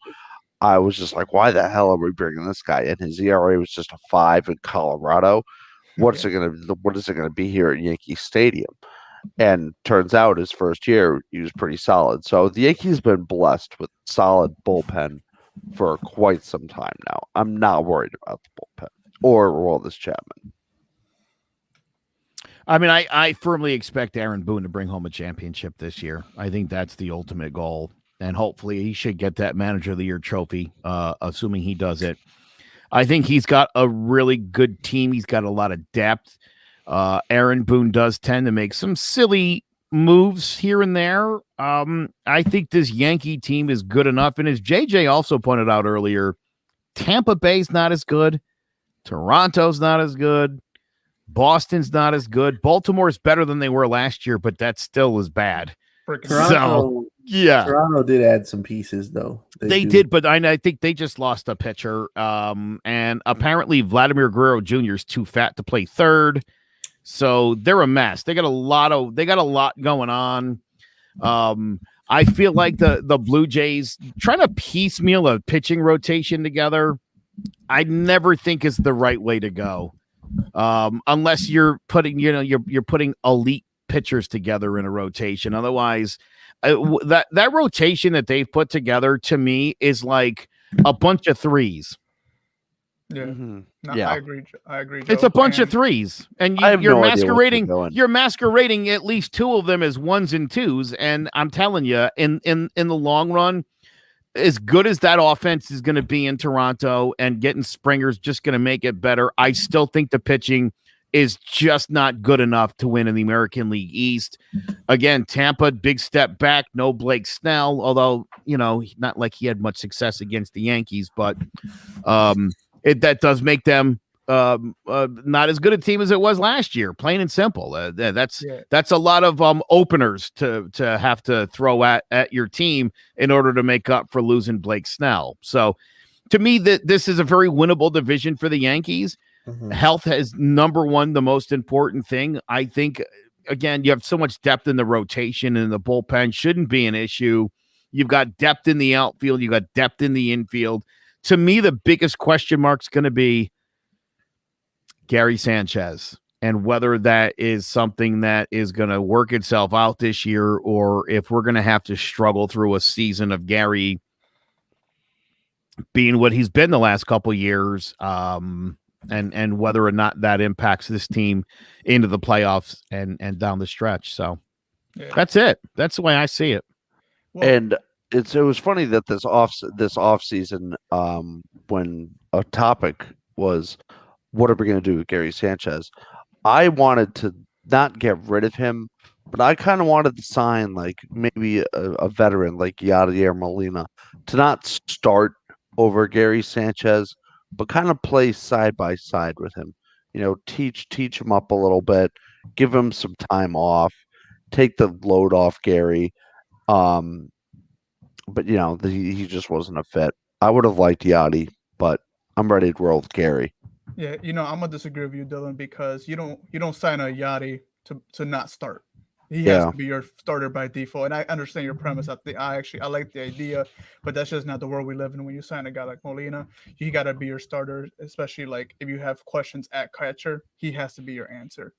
I was just like, why the hell are we bringing this guy in? His ERA was just a 5 in Colorado. What is it going to be here at Yankee Stadium? And turns out his first year, he was pretty solid. So the Yankees have been blessed with solid bullpen for quite some time now. I'm not worried about the bullpen or Aroldis Chapman. I mean, I firmly expect Aaron Boone to bring home a championship this year. I think that's the ultimate goal. And hopefully he should get that Manager of the Year trophy, assuming he does it. I think he's got a really good team. He's got a lot of depth. Aaron Boone does tend to make some silly moves here and there. I think this Yankee team is good enough. And as JJ also pointed out earlier, Tampa Bay's not as good. Toronto's not as good. Boston's not as good. Baltimore's better than they were last year, but that still is bad. Toronto did add some pieces, though. They did, but I think they just lost a pitcher. And apparently Vladimir Guerrero Jr. is too fat to play third. So they're a mess. They got a lot going on. I feel like the Blue Jays trying to piecemeal a pitching rotation together, I never think is the right way to go. Unless you're putting, you're putting elite pitchers together in a rotation. Otherwise, that rotation that they've put together to me is like a bunch of threes. Yeah, Mm-hmm. no, Yeah. I agree. Joe. It's a bunch of threes, and you're masquerading. You're masquerading at least two of them as ones and twos. And I'm telling you, in the long run, as good as that offense is going to be in Toronto, and getting Springer's just going to make it better, I still think the pitching is just not good enough to win in the American League East. Again, Tampa, big step back. No Blake Snell, although not like he had much success against the Yankees, but that does make them not as good a team as it was last year, plain and simple. That's a lot of openers to have to throw at your team in order to make up for losing Blake Snell. So to me, this is a very winnable division for the Yankees. Mm-hmm. Health is number one, the most important thing. I think, again, you have so much depth in the rotation, and the bullpen shouldn't be an issue. You've got depth in the outfield. You've got depth in the infield. To me, the biggest question mark is going to be Gary Sanchez, and whether that is something that is going to work itself out this year, or if we're going to have to struggle through a season of Gary being what he's been the last couple years, and whether or not that impacts this team into the playoffs and down the stretch. So that's it. That's the way I see it. Well, And it was funny that this off season, when a topic was, what are we going to do with Gary Sanchez? I wanted to not get rid of him, but I kind of wanted to sign like maybe a veteran like Yadier Molina to not start over Gary Sanchez, but kind of play side by side with him. Teach him up a little bit, give him some time off, take the load off Gary. But he just wasn't a fit. I would have liked Yachty, but I'm ready to roll with Gary. Yeah, I'm gonna disagree with you, Dylan, because you don't sign a Yachty to not start. He has to be your starter by default. And I understand your premise. I like the idea, but that's just not the world we live in. When you sign a guy like Molina, he got to be your starter, especially like if you have questions at catcher, he has to be your answer.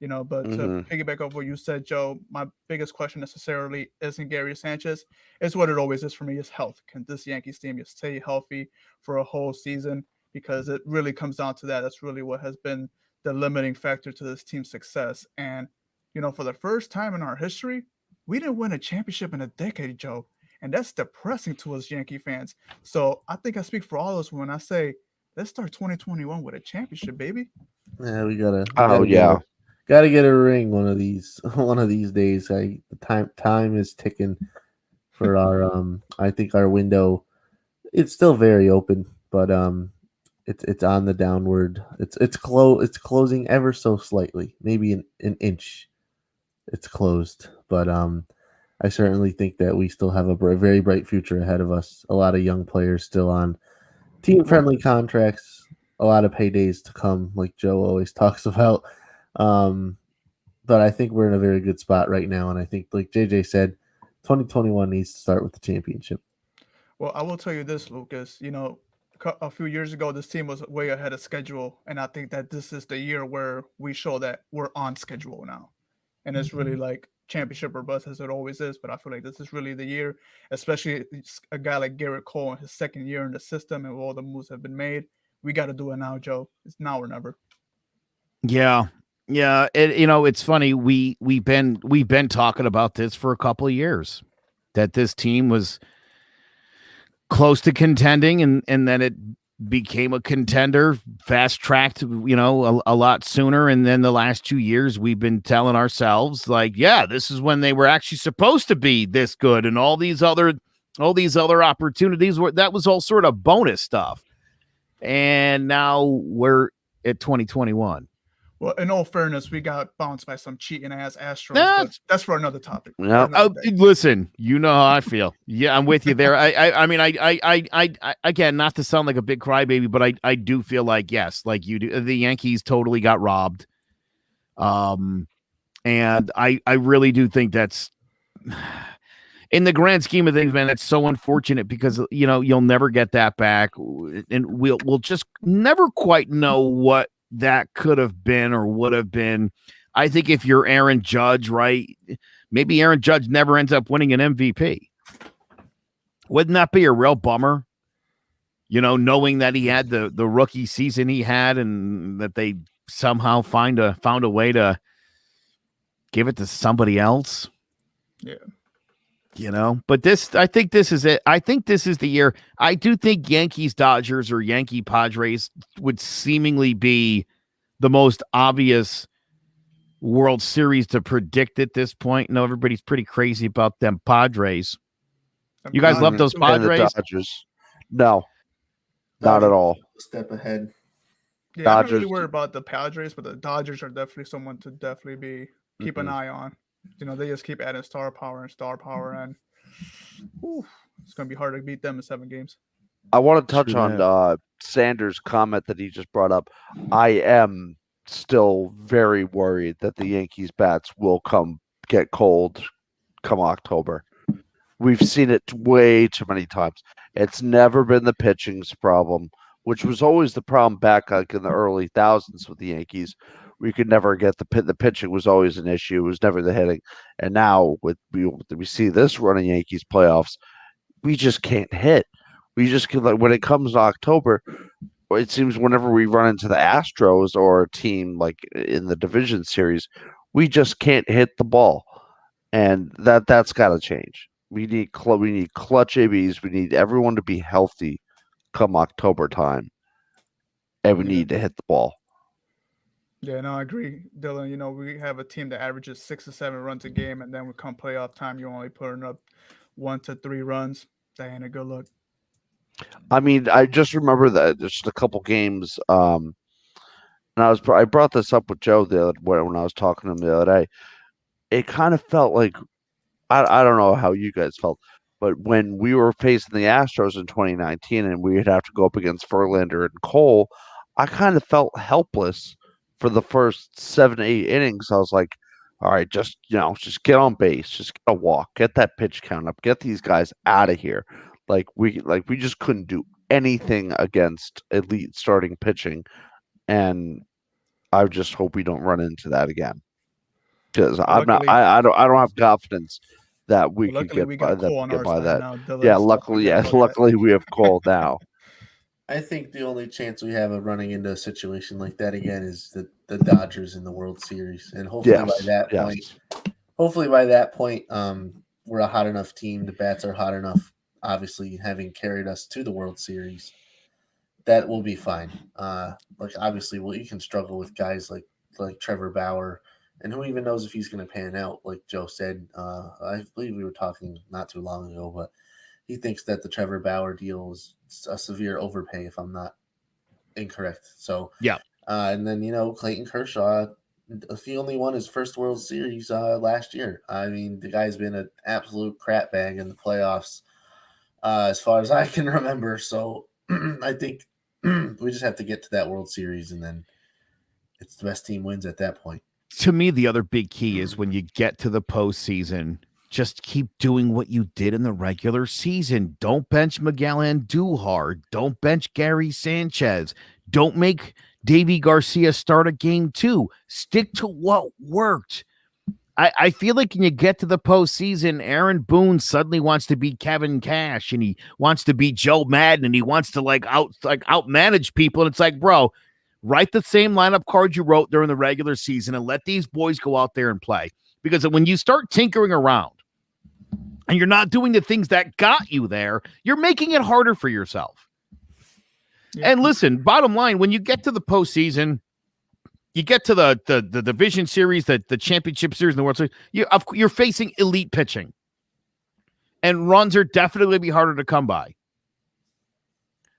But to piggyback off what you said, Joe, my biggest question necessarily isn't Gary Sanchez. It's what it always is for me, is health. Can this Yankees team just stay healthy for a whole season? Because it really comes down to that. That's really what has been the limiting factor to this team's success. And for the first time in our history, we didn't win a championship in a decade, Joe. And that's depressing to us Yankee fans. So I think I speak for all of us when I say, let's start 2021 with a championship, baby. Yeah, we gotta get a ring one of these days. The time is ticking for our I think our window. It's still very open, but it's on the downward. It's closing ever so slightly, maybe an inch. It's closed, but I certainly think that we still have a very bright future ahead of us. A lot of young players still on team-friendly contracts. A lot of paydays to come, like Joe always talks about. But I think we're in a very good spot right now, and I think, like JJ said, 2021 needs to start with the championship. Well, I will tell you this, Lucas. A few years ago, this team was way ahead of schedule, and I think that this is the year where we show that we're on schedule now. And it's really like championship or bust, as it always is. But I feel like this is really the year, especially a guy like Garrett Cole in his second year in the system and all the moves have been made. We got to do it now, Joe. It's now or never. Yeah. It's funny. We've been talking about this for a couple of years, that this team was close to contending, and then it became a contender, fast tracked, a lot sooner. And then the last 2 years, we've been telling ourselves, like, yeah, this is when they were actually supposed to be this good, and all these other opportunities that was all sort of bonus stuff. And now we're at 2021. Well, in all fairness, we got bounced by some cheating ass Astros. But that's for another topic. No, listen, you know how I feel. Yeah, I'm with you there. I mean, again, not to sound like a big crybaby, but I do feel like, yes, like you do, the Yankees totally got robbed. And I really do think that's, in the grand scheme of things, man, it's so unfortunate because you'll never get that back, and we'll just never quite know what that could have been or would have been. I think if you're Aaron Judge, right, maybe Aaron Judge never ends up winning an MVP. Wouldn't that be a real bummer? Knowing that he had the rookie season he had, and that they somehow found a way to give it to somebody else. Yeah. But I think this is it. I think this is the year. I do think Yankees, Dodgers, or Yankee Padres would seemingly be the most obvious World Series to predict at this point. Everybody's pretty crazy about them Padres. You guys love those Padres? The Dodgers. No, not at all. A step ahead. Yeah, Dodgers. I'm not really worried about the Padres, but the Dodgers are definitely someone to keep an eye on. They just keep adding star power, and it's going to be hard to beat them in 7 games. I want to touch on Sanders' comment that he just brought up. I am still very worried that the Yankees bats will get cold come October. We've seen it way too many times. It's never been the pitching's problem, which was always the problem back like in the early thousands with the Yankees. We could never get the pitching was always an issue. It was never the hitting. And now we see this run in Yankees playoffs, we just can't hit. We just can, like, when it comes to October, it seems whenever we run into the Astros or a team like in the division series, we just can't hit the ball, and that's got to change. We need clutch ABs. We need everyone to be healthy come October time, and we need to hit the ball. Yeah, no, I agree, Dylan. We have a team that averages 6 to 7 runs a game, and then we come playoff time, you're only putting up 1 to 3 runs. That ain't a good look. I mean, I just remember that just a couple games, and I brought this up with Joe when I was talking to him the other day. It kind of felt like I don't know how you guys felt, but when we were facing the Astros in 2019 and we'd have to go up against Verlander and Cole, I kind of felt helpless for the first 7 to 8 innings. I was like, all right, just get on base, just get a walk, get that pitch count up, get these guys out of here. We just couldn't do anything against elite starting pitching, and I just hope we don't run into that again. Because I'm not, luckily, I don't have confidence that we can luckily get we by got Cole on our side that. now, Dylan. Yeah, So luckily, forget about that. luckily we have Cole now. I think the only chance we have of running into a situation like that again is the Dodgers in the World Series, and hopefully by that point, we're a hot enough team. The bats are hot enough. Obviously, having carried us to the World Series, that will be fine. Obviously, you can struggle with guys like Trevor Bauer, and who even knows if he's going to pan out. Like Joe said, I believe we were talking not too long ago, but he thinks that the Trevor Bauer deal is a severe overpay, if I'm not incorrect. So yeah. And then Clayton Kershaw, he only won his first World Series last year. I mean, the guy's been an absolute crap bag in the playoffs as far as I can remember. So I think we just have to get to that World Series, and then it's the best team wins at that point. To me, the other big key is when you get to the postseason, just keep doing what you did in the regular season. Don't bench Miguel Andujar. Don't bench Gary Sanchez. Don't make Deivi Garcia start a game 2. Stick to what worked. I feel like when you get to the postseason, Aaron Boone suddenly wants to be Kevin Cash, and he wants to be Joe Madden, and he wants to outmanage people. And it's like, bro, write the same lineup card you wrote during the regular season and let these boys go out there and play. Because when you start tinkering around and you're not doing the things that got you there, you're making it harder for yourself. Yeah. And listen, bottom line, when you get to the postseason, you get to the division series, the championship series, and the World Series, you're facing elite pitching. And runs are definitely going to be harder to come by.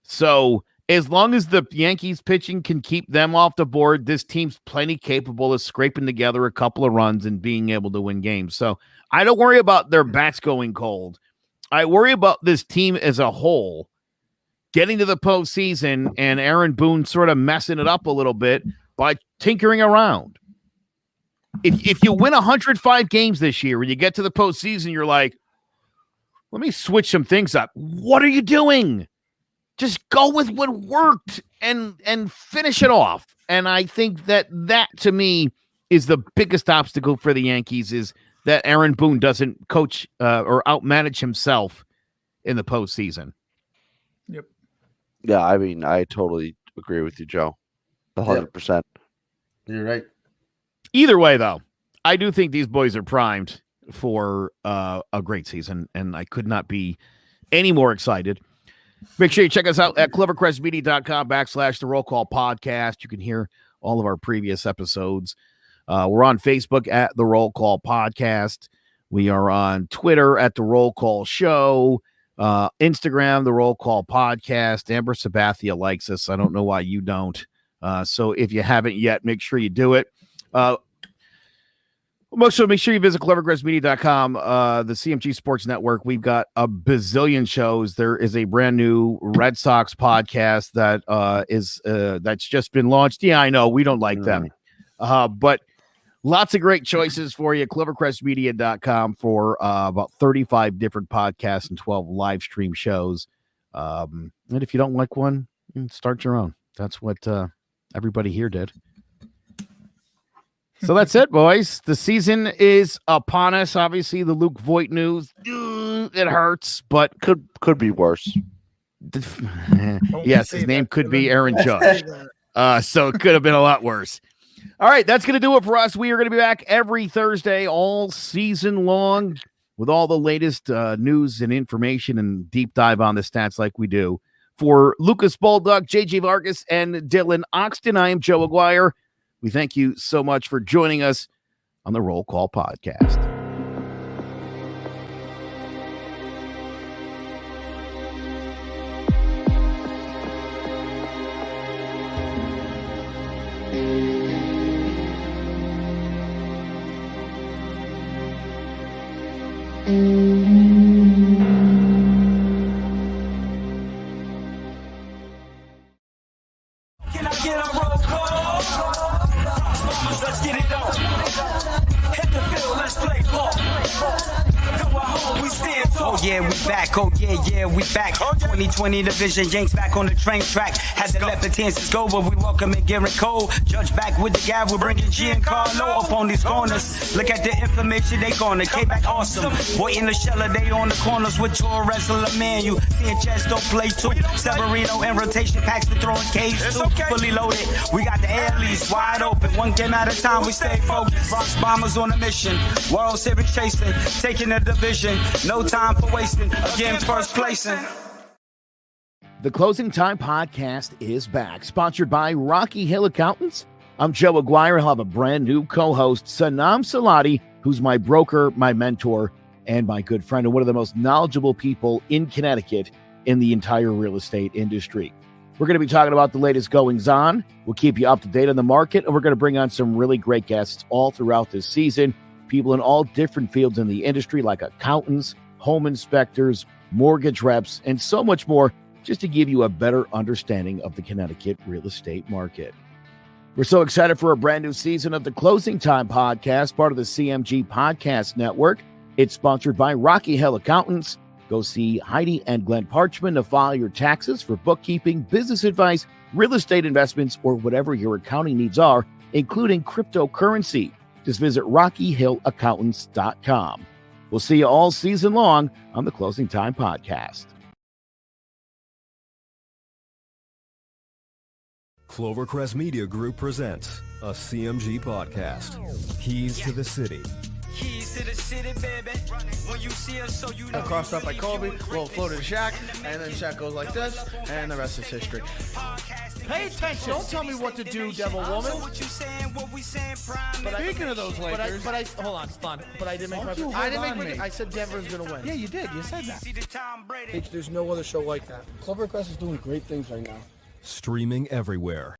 So as long as the Yankees pitching can keep them off the board, this team's plenty capable of scraping together a couple of runs and being able to win games. So I don't worry about their bats going cold. I worry about this team as a whole getting to the postseason and Aaron Boone sort of messing it up a little bit by tinkering around. If you win 105 games this year and you get to the postseason, you're like, let me switch some things up. What are you doing? Just go with what worked and finish it off. And I think that to me is the biggest obstacle for the Yankees, is that Aaron Boone doesn't coach or outmanage himself in the postseason. Yep. Yeah, I mean, I totally agree with you, Joe. 100%. Yep. You're right. Either way, though, I do think these boys are primed for a great season, and I could not be any more excited. Make sure you check us out at clevercrestmedia.com/the Roll Call Podcast. You can hear all of our previous episodes. We're on Facebook at the Roll Call Podcast. We are on Twitter at the Roll Call Show. Instagram, the Roll Call Podcast. Amber Sabathia likes us. I don't know why you don't. So if you haven't yet, make sure you do it. So make sure you visit clevercrestmedia.com, the CMG Sports Network. We've got a bazillion shows. There is a brand new Red Sox podcast that that's just been launched. Yeah, I know we don't like them, but lots of great choices for you. clevercrestmedia.com for about 35 different podcasts and 12 live stream shows. And if you don't like one, start your own. That's what everybody here did. So that's it, boys. The season is upon us. Obviously, the Luke Voit news, it hurts, but could be worse. Yes, his name could be Aaron Judge. So it could have been a lot worse. All right, that's going to do it for us. We are going to be back every Thursday all season long with all the latest news and information and deep dive on the stats like we do. For Lucas Baldock, JJ Vargas, and Dylan Oxton, I am Joe Aguirre. We thank you so much for joining us on the Roll Call Podcast. Can I get a roll call? Let's get it on. Hit the yeah, we back. 2020 division, Yanks back on the train track. Had to let the chances go, but we welcome it, Garrett Cole. Judge back with the guy, we're bringing Giancarlo up on these corners. Look at the information they gonna K-back awesome. Boy in the shell, they on the corners with Torres and LeManuel. Seeing Chesto play too. Severino in rotation, packs to throwing K's too. Fully loaded, we got the air leads wide open. One game at a time, we stay focused. Bronx Bombers on a mission. World Series chasing, taking the division. No time for wasting. Again, first placing. The Closing Time Podcast is back, sponsored by Rocky Hill Accountants. I'm Joe Aguirre. I'll have a brand new co-host, Sanam Salati, who's my broker, my mentor, and my good friend, and one of the most knowledgeable people in Connecticut in the entire real estate industry. We're going to be talking about the latest goings-on. We'll keep you up to date on the market, and we're going to bring on some really great guests all throughout this season, people in all different fields in the industry, like accountants, home inspectors, mortgage reps, and so much more, just to give you a better understanding of the Connecticut real estate market. We're so excited for a brand new season of the Closing Time Podcast, part of the CMG Podcast Network. It's sponsored by Rocky Hill Accountants. Go see Heidi and Glenn Parchman to file your taxes for bookkeeping, business advice, real estate investments, or whatever your accounting needs are, including cryptocurrency. Just visit RockyHillAccountants.com. We'll see you all season long on the Closing Time Podcast. Clovercrest Media Group presents a CMG podcast. Keys to the City. Keys to the city, baby. When you see us, so you know. Crossed up by Kobe, little floater to Shaq, and then Shaq goes like this, and the rest is history. Pay attention. Don't tell me what to do, Devil Woman. Speaking of those Lakers, but I hold on, stun. But I didn't make my. I didn't make my. I said Denver's gonna win. Yeah, you did. You said that. There's no other show like that. Clovercrest is doing great things right now. Streaming everywhere.